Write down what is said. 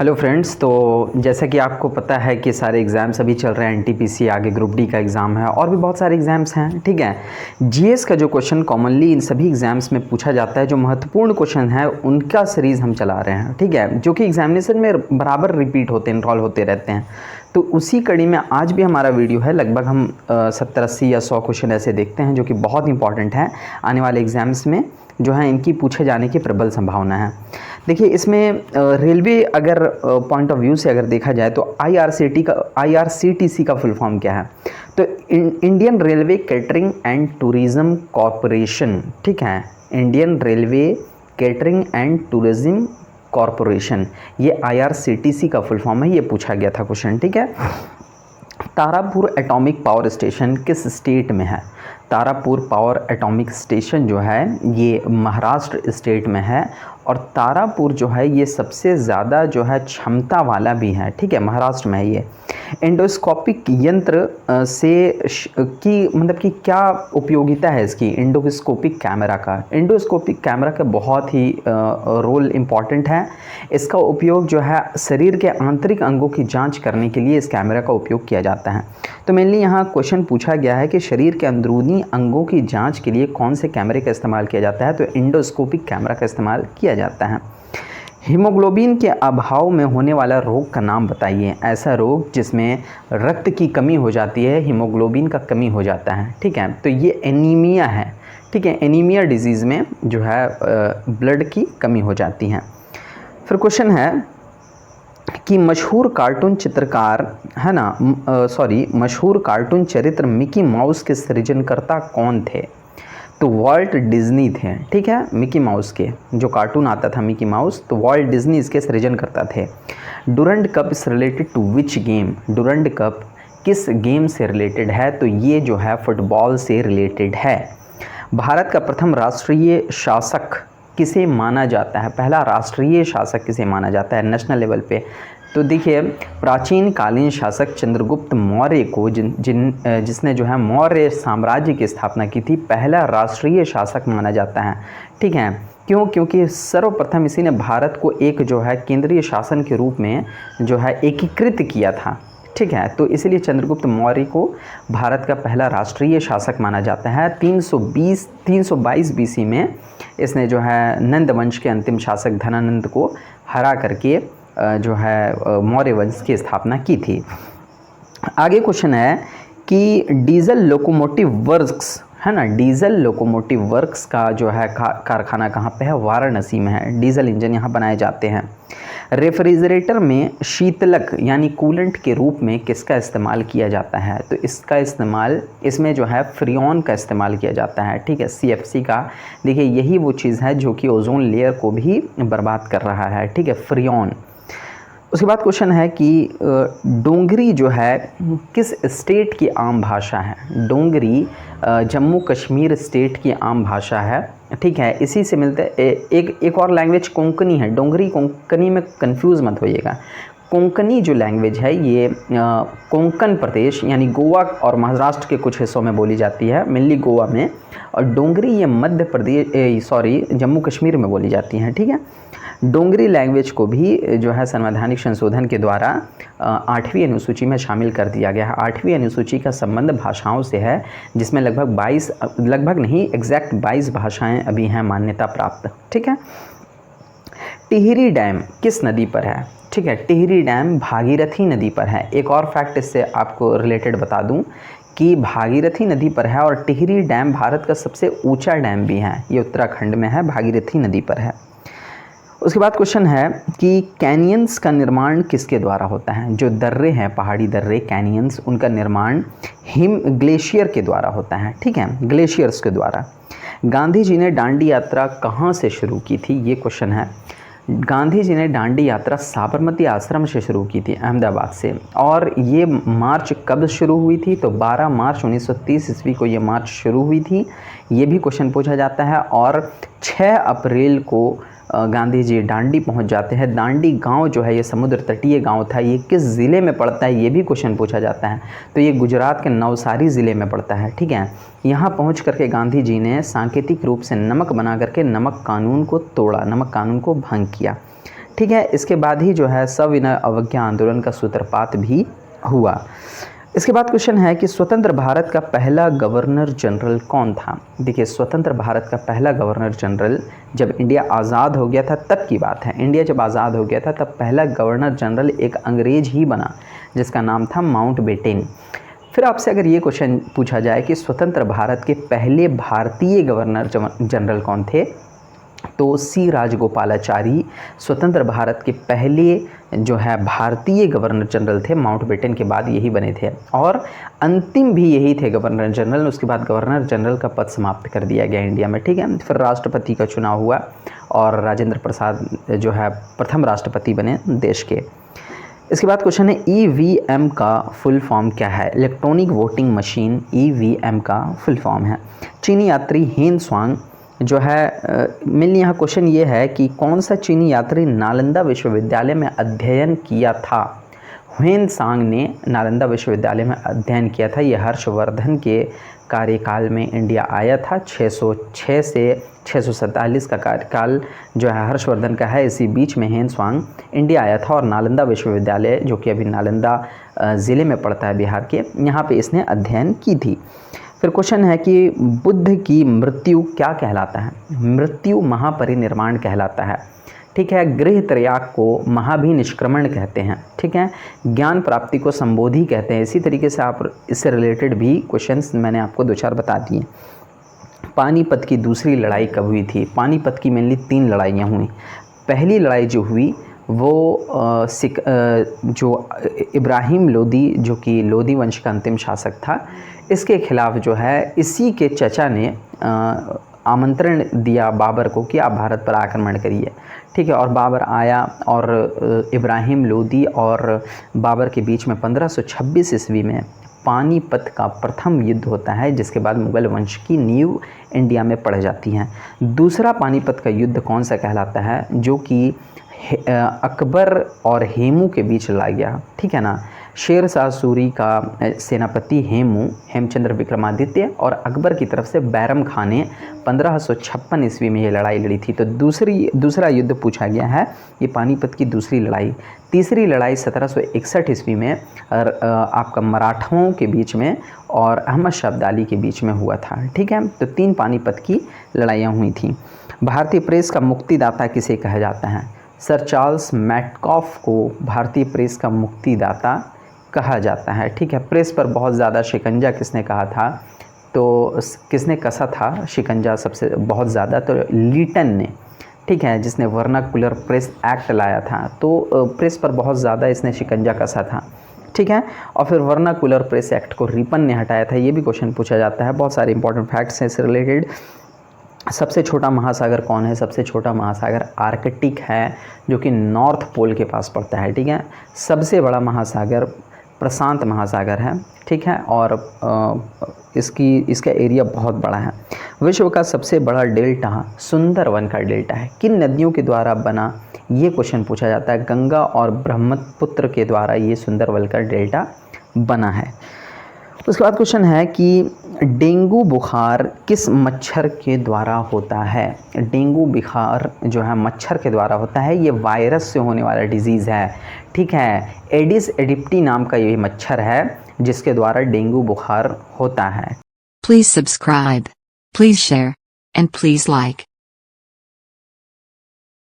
Hello friends. तो जैसा कि आपको पता है कि सारे एग्ज़ाम्स अभी चल रहे हैं। एनटीपीसी, आगे ग्रुप डी का एग्ज़ाम है और भी बहुत सारे एग्ज़ाम्स हैं। ठीक है, जीएस का जो क्वेश्चन कॉमनली इन सभी एग्ज़ाम्स में पूछा जाता है, जो महत्वपूर्ण क्वेश्चन है उनका सीरीज़ हम चला रहे हैं। ठीक है, जो कि एग्जामिनेशन में बराबर रिपीट होते हैं, इनरोल होते रहते हैं। तो उसी कड़ी में आज भी हमारा वीडियो है। लगभग हम 70-80 या 100 क्वेश्चन ऐसे देखते हैं जो कि बहुत इंपॉर्टेंट है आने वाले एग्ज़ाम्स में, जो है इनकी पूछे जाने की प्रबल संभावना है। देखिए, इसमें रेलवे अगर पॉइंट ऑफ व्यू से अगर देखा जाए तो आईआरसीटीसी का फुल फॉर्म क्या है? तो Indian railway catering and tourism corporation. ठीक है, Indian railway catering and tourism corporation, ये आईआरसीटीसी का फुल फॉर्म है। ये पूछा गया था क्वेश्चन। ठीक है, तारापुर एटॉमिक पावर स्टेशन किस स्टेट में है? तारापुर पावर एटॉमिक स्टेशन जो है ये महाराष्ट्र स्टेट में है, और तारापुर जो है ये सबसे ज़्यादा जो है क्षमता वाला भी है। ठीक है, महाराष्ट्र में है ये। एंडोस्कोपिक यंत्र की मतलब कि क्या उपयोगिता है इसकी? एंडोस्कोपिक कैमरा का, एंडोस्कोपिक कैमरा का बहुत ही रोल इम्पॉर्टेंट है। इसका उपयोग जो है शरीर के आंतरिक अंगों की जांच करने के लिए इस कैमरा का उपयोग किया जाता है। तो मेनली यहाँ क्वेश्चन पूछा गया है कि शरीर के अंदरूनी अंगों की जांच के लिए कौन से कैमरे का इस्तेमाल किया जाता है? तो एंडोस्कोपिक कैमरा का इस्तेमाल किया जाता है। हीमोग्लोबिन के अभाव में होने वाला रोग का नाम बताइए। ऐसा रोग जिसमें रक्त की कमी हो जाती है, हीमोग्लोबिन का कमी हो जाता है। ठीक है, तो ये एनीमिया है। ठीक है, एनीमिया डिजीज़ में जो है ब्लड की कमी हो जाती है। फिर क्वेश्चन है कि मशहूर कार्टून चित्रकार है ना, मशहूर कार्टून चरित्र मिकी माउस के सृजनकर्ता कौन थे? तो वॉल्ट डिज्नी थे। ठीक है, मिकी माउस के जो कार्टून आता था मिकी माउस, तो वॉल्ट डिज्नी इसके सृजनकर्ता थे। Durand Cup is related to which game? Durand Cup किस गेम से रिलेटेड है? तो ये जो है फुटबॉल से रिलेटेड है। भारत का प्रथम राष्ट्रीय शासक किसे माना जाता है? पहला राष्ट्रीय शासक किसे माना जाता है नेशनल लेवल पे? तो देखिए, प्राचीन कालीन शासक चंद्रगुप्त मौर्य को जिसने जो है मौर्य साम्राज्य की स्थापना की थी, पहला राष्ट्रीय शासक माना जाता है। ठीक है, क्यों? क्योंकि सर्वप्रथम इसी ने भारत को एक जो है केंद्रीय शासन के रूप में जो है एकीकृत किया था। ठीक है, तो इसलिए चंद्रगुप्त मौर्य को भारत का पहला राष्ट्रीय शासक माना जाता है। 322 बीसी में इसने जो है नंद वंश के अंतिम शासक धनानंद को हरा करके जो है मौर्य वंश की स्थापना की थी। आगे क्वेश्चन है कि डीजल लोकोमोटिव वर्क्स है ना, डीजल लोकोमोटिव वर्क्स का जो है कारखाना कहाँ पे है? वाराणसी में है। डीजल इंजन यहाँ बनाए जाते हैं। रेफ्रिजरेटर में शीतलक यानी कूलेंट के रूप में किसका इस्तेमाल किया जाता है? तो इसका इस्तेमाल इसमें जो है फ्रियोन का इस्तेमाल किया जाता है। ठीक है, CFC का। देखिए, यही वो चीज़ है जो कि ओजोन लेयर को भी बर्बाद कर रहा है। ठीक है, फ्रियोन। उसके बाद क्वेश्चन है कि डोंगरी जो है किस स्टेट की आम भाषा है? डोंगरी जम्मू कश्मीर स्टेट की आम भाषा है। ठीक है, इसी से मिलते एक और लैंग्वेज कोंकणी है। डोंगरी कोंकणी में कंफ्यूज मत होइएगा। कोंकणी जो लैंग्वेज है ये कोंकण प्रदेश यानी गोवा और महाराष्ट्र के कुछ हिस्सों में बोली जाती है, मेनली गोवा में। और डोंगरी ये मध्य प्रदेश जम्मू कश्मीर में बोली जाती हैं। ठीक है, डोंगरी लैंग्वेज को भी जो है संवैधानिक संशोधन के द्वारा 8वीं अनुसूची में शामिल कर दिया गया है। 8वीं अनुसूची का संबंध भाषाओं से है, जिसमें लगभग नहीं एग्जैक्ट 22 भाषाएं अभी हैं मान्यता प्राप्त। ठीक है, टिहरी डैम किस नदी पर है? ठीक है, टिहरी डैम भागीरथी नदी पर है। एक और फैक्ट इससे आपको रिलेटेड बता दूं कि भागीरथी नदी पर है, और टिहरी डैम भारत का सबसे ऊंचा डैम भी है। ये उत्तराखंड में है, भागीरथी नदी पर है। उसके बाद क्वेश्चन है कि कैनियंस का निर्माण किसके द्वारा होता है? जो दर्रे हैं, पहाड़ी दर्रे, कैनियंस, उनका निर्माण ग्लेशियर के द्वारा होता है। ठीक है, ग्लेशियर्स के द्वारा। गांधी जी ने दांडी यात्रा कहाँ से शुरू की थी? ये क्वेश्चन है। गांधी जी ने दांडी यात्रा साबरमती आश्रम से शुरू की थी, अहमदाबाद से। और ये मार्च कब शुरू हुई थी? तो 12 मार्च 1930 ईस्वी को ये मार्च शुरू हुई थी। ये भी क्वेश्चन पूछा जाता है। और 6 अप्रैल को गांधी जी दांडी पहुंच जाते हैं। दांडी गांव जो है ये समुद्र तटीय गांव था। ये किस ज़िले में पड़ता है? ये भी क्वेश्चन पूछा जाता है। तो ये गुजरात के नवसारी ज़िले में पड़ता है। ठीक है, यहाँ पहुंच करके गांधी जी ने सांकेतिक रूप से नमक बना करके नमक कानून को तोड़ा, नमक कानून को भंग किया। ठीक है। इसके बाद ही जो है सविनय अवज्ञा आंदोलन का सूत्रपात भी हुआ। इसके बाद क्वेश्चन है कि स्वतंत्र भारत का पहला गवर्नर जनरल कौन था। देखिए, स्वतंत्र भारत का पहला गवर्नर जनरल जब इंडिया आज़ाद हो गया था तब की बात है। इंडिया जब आज़ाद हो गया था तब पहला गवर्नर जनरल एक अंग्रेज ही बना जिसका नाम था माउंटबेटन। फिर आपसे अगर ये क्वेश्चन पूछा जाए कि स्वतंत्र भारत के पहले भारतीय गवर्नर जनरल कौन थे, तो सी राजगोपालाचारी स्वतंत्र भारत के पहले जो है भारतीय गवर्नर जनरल थे। माउंटबेटन के बाद यही बने थे और अंतिम भी यही थे गवर्नर जनरल। उसके बाद गवर्नर जनरल का पद समाप्त कर दिया गया इंडिया में, ठीक है। फिर राष्ट्रपति का चुनाव हुआ और राजेंद्र प्रसाद जो है प्रथम राष्ट्रपति बने देश के। इसके बाद क्वेश्चन है EVM का फुल फॉर्म क्या है। इलेक्ट्रॉनिक वोटिंग मशीन EVM का फुल फॉर्म है। चीनी यात्री हेन स्वांग जो है मेनली यहाँ क्वेश्चन ये है कि कौन सा चीनी यात्री नालंदा विश्वविद्यालय में अध्ययन किया था। ह्वेन सांग ने नालंदा विश्वविद्यालय में अध्ययन किया था। ये हर्षवर्धन के कार्यकाल में इंडिया आया था। 606 से 647 का कार्यकाल जो है हर्षवर्धन का है। इसी बीच में हेन स्वांग इंडिया आया था और नालंदा विश्वविद्यालय जो कि अभी नालंदा ज़िले में पड़ता है बिहार के, यहाँ पे इसने अध्ययन की थी। फिर क्वेश्चन है कि बुद्ध की मृत्यु क्या कहलाता है। मृत्यु महापरिनिर्वाण कहलाता है, ठीक है। गृह त्रयाग को महाभिनिष्क्रमण कहते हैं, ठीक है। ज्ञान प्राप्ति को संबोधि कहते हैं। इसी तरीके से आप इससे रिलेटेड भी क्वेश्चंस मैंने आपको 2-4 बता दिए। पानीपत की दूसरी लड़ाई कब हुई थी। पानीपत की मेनली 3 लड़ाइयाँ हुई। पहली लड़ाई जो हुई वो जो इब्राहिम लोदी जो कि लोदी वंश का अंतिम शासक था, इसके खिलाफ जो है इसी के चचा ने आमंत्रण दिया बाबर को कि आप भारत पर आक्रमण करिए, ठीक है। और बाबर आया और इब्राहिम लोदी और बाबर के बीच में 1526 ईस्वी में पानीपत का प्रथम युद्ध होता है, जिसके बाद मुग़ल वंश की नींव इंडिया में पड़ जाती है। दूसरा पानीपत का युद्ध कौन सा कहलाता है, जो कि अकबर और हेमू के बीच लड़ा गया, ठीक है ना। शेर शाह सूरी का सेनापति हेमचंद्र विक्रमादित्य और अकबर की तरफ से बैरम खान ने 1556 ईस्वी में ये लड़ाई लड़ी थी। तो दूसरा युद्ध पूछा गया है, ये पानीपत की दूसरी लड़ाई। तीसरी लड़ाई 1761 ईस्वी में आपका मराठाओं के बीच में और अहमद शाह अब्दाली के बीच में हुआ था, ठीक है। तो 3 पानीपत की लड़ाइयाँ हुई थी। भारतीय प्रेस का मुक्तिदाता किसे कहा जाता है। सर चार्ल्स मैटकॉफ को भारतीय प्रेस का मुक्तिदाता कहा जाता है, ठीक है। प्रेस पर बहुत ज़्यादा शिकंजा किसने कहा था, तो किसने कसा था शिकंजा सबसे बहुत ज़्यादा, तो लीटन ने, ठीक है, जिसने वर्नाकुलर प्रेस एक्ट लाया था। तो प्रेस पर बहुत ज़्यादा इसने शिकंजा कसा था, ठीक है। और फिर वर्नाकुलर प्रेस एक्ट को रिपन ने हटाया था। ये भी क्वेश्चन पूछा जाता है। बहुत सारे इंपॉर्टेंट फैक्ट्स हैं इससे रिलेटेड। सबसे छोटा महासागर कौन है। सबसे छोटा महासागर आर्कटिक है, जो कि नॉर्थ पोल के पास पड़ता है, ठीक है। सबसे बड़ा महासागर प्रशांत महासागर है, ठीक है। और इसका एरिया बहुत बड़ा है। विश्व का सबसे बड़ा डेल्टा सुंदरवन का डेल्टा है। किन नदियों के द्वारा बना, ये क्वेश्चन पूछा जाता है। गंगा और ब्रह्मपुत्र के द्वारा ये सुंदरवन का डेल्टा बना है। उसके बाद क्वेश्चन है कि डेंगू बुखार किस मच्छर के द्वारा होता है। डेंगू बुखार जो है मच्छर के द्वारा होता है। ये वायरस से होने वाला डिजीज़ है, ठीक है। एडिस एडिप्टी नाम का ये मच्छर है जिसके द्वारा डेंगू बुखार होता है। Please subscribe, please share, and please like.